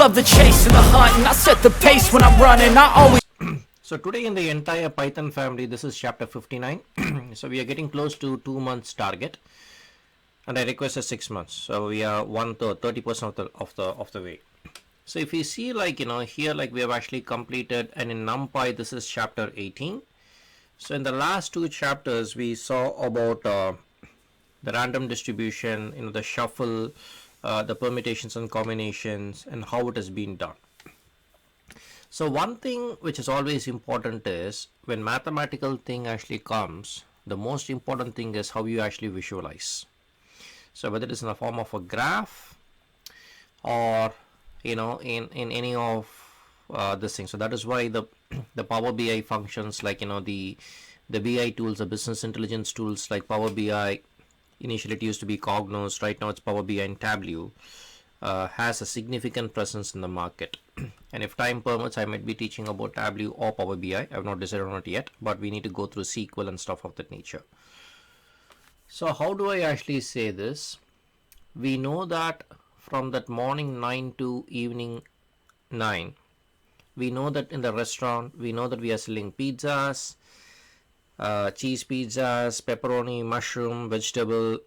love the chase and the hunt, and I set the pace when I'm running. I always So today in the entire Python family, this is chapter 59. So we are getting close to 2 months target, and I requested 6 months. So we are 1/3, 30% of the way. So if you see, like, here, like, we have actually completed, and in NumPy this is chapter 18. So in the last 2 chapters we saw about the random distribution, the shuffle, the permutations and combinations, and how it has been done. So one thing which is always important is when mathematical thing actually comes, the most important thing is how you actually visualize. So whether it is in the form of a graph or in any of this thing. So that is why the the Power BI functions, like the BI tools, the business intelligence tools like Power BI, initially it used to be Cognos, right now it's Power BI and Tableau, has a significant presence in the market. And if time permits, I might be teaching about Tableau or Power BI. I have not decided on it yet, but we need to go through SQL and stuff of that nature. So how do I actually say this? We know that from that morning 9 to evening 9, we know that in the restaurant, we know that we are selling pizzas, cheese pizzas, pepperoni, mushroom, vegetable,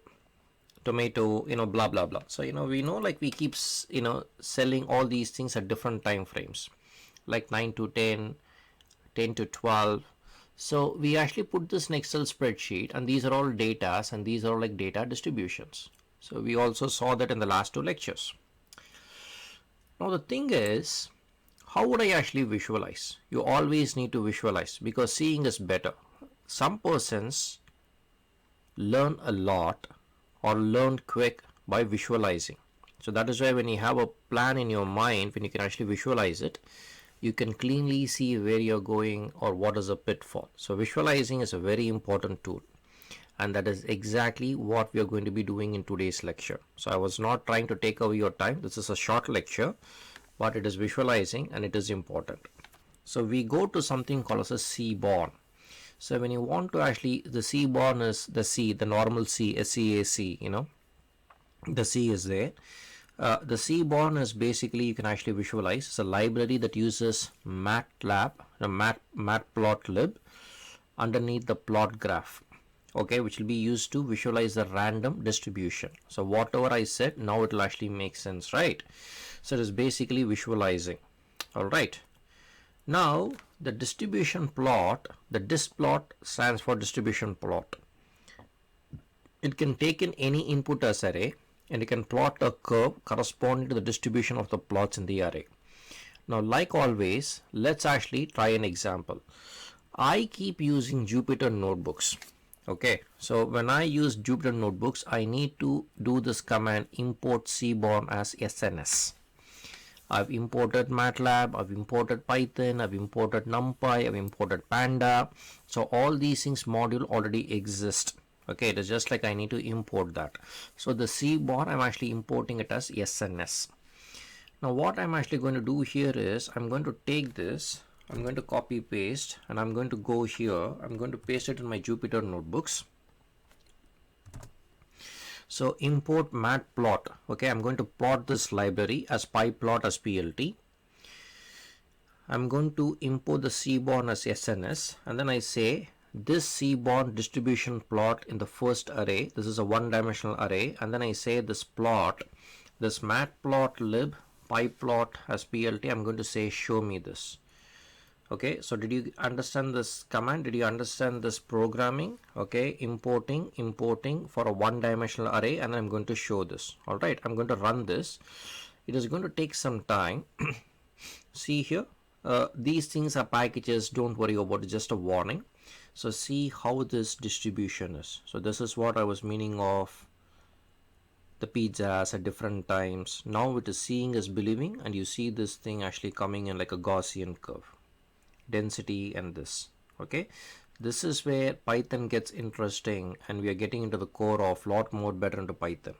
tomato, blah blah blah. So we know, like, we keep selling all these things at different time frames, like 9 to 10, 10 to 12. So we actually put this in Excel spreadsheet, and these are all data, and these are all like data distributions. So we also saw that in the last 2 lectures. Now the thing is, how would I actually visualize? You always need to visualize, because seeing is better. Some persons learn a lot or learn quick by visualizing. So that is why when you have a plan in your mind, when you can actually visualize it, you can cleanly see where you're going or what is a pitfall. So visualizing is a very important tool, and that is exactly what we are going to be doing in today's lecture. So I was not trying to take away your time. This is a short lecture, but it is visualizing and it is important. So we go to something called as a Seaborne. So when you want to actually, the Seaborne is the C, the normal C, SCAC, the C is there. The Seaborne is basically, you can actually visualize, it's a library that uses MATLAB, matplotlib underneath the plot graph, okay, which will be used to visualize the random distribution. So whatever I said, now it will actually make sense, right? So it is basically visualizing. All right. Now the distribution plot, the dist plot stands for distribution plot. It can take in any input as array, and you can plot a curve corresponding to the distribution of the plots in the array. Now, like always, let's actually try an example. I keep using Jupyter notebooks. Okay, so when I use Jupyter notebooks, I need to do this command import Seaborne as SNS. I've imported MATLAB, I've imported Python, I've imported NumPy, I've imported Panda. So all these things module already exist. Okay, it is just like I need to import that. So the Seaborne, I'm actually importing it as SNS. Now what I'm actually going to do here is, I'm going to take this, I'm going to copy paste, and I'm going to go here, I'm going to paste it in my Jupyter notebooks. So import matplot. Okay, I'm going to plot this library as pyplot as plt. I'm going to import the Seaborne as SNS, and then I say this Seaborne distribution plot in the first array. This is a one-dimensional array, and then I say this plot, this matplotlib pyplot as plt. I'm going to say show me this. Okay, so did you understand this command? Did you understand this programming? Okay, importing for a one-dimensional array, and I'm going to show this. All right, I'm going to run this. It is going to take some time. See here, these things are packages, don't worry about it, just a warning. So see how this distribution is. So this is what I was meaning of the pizzas at different times. Now it is seeing is believing, and you see this thing actually coming in like a Gaussian curve. Density and this. Okay, this is where Python gets interesting, and we are getting into the core of lot more better into Python.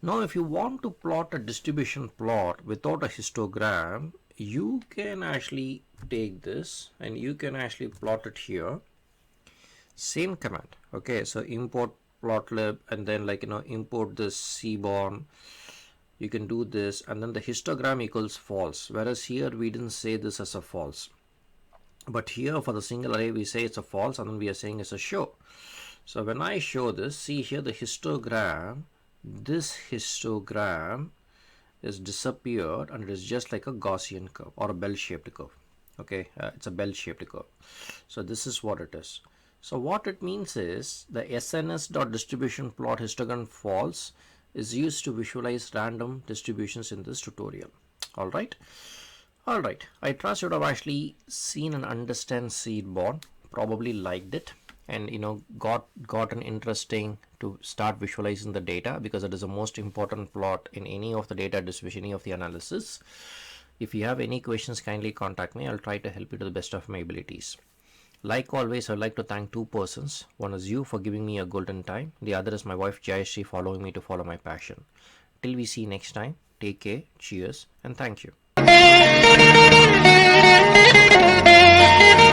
Now if you want to plot a distribution plot without a histogram, you can actually take this and you can actually plot it here. Same command. Okay, so import plotlib, and then import this Seaborne, you can do this, and then the histogram equals false, whereas here we didn't say this as a false, but here for the single array we say it's a false, and then we are saying it's a show. So when I show this, see here the histogram, this histogram is disappeared, and it is just like a Gaussian curve or a bell-shaped curve. Okay, it's a bell-shaped curve. So this is what it is. So what it means is the SNS.distribution plot histogram false is used to visualize random distributions in this tutorial. All right. I trust you would have actually seen and understand Seaborne, probably liked it, and got an interesting to start visualizing the data, because it is the most important plot in any of the data distribution, any of the analysis. If you have any questions, kindly contact me. I'll try to help you to the best of my abilities. Like always, I'd like to thank two persons. One is you for giving me a golden time. The other is my wife Jayashree following me to follow my passion. Till we see next time, take care, cheers, and thank you.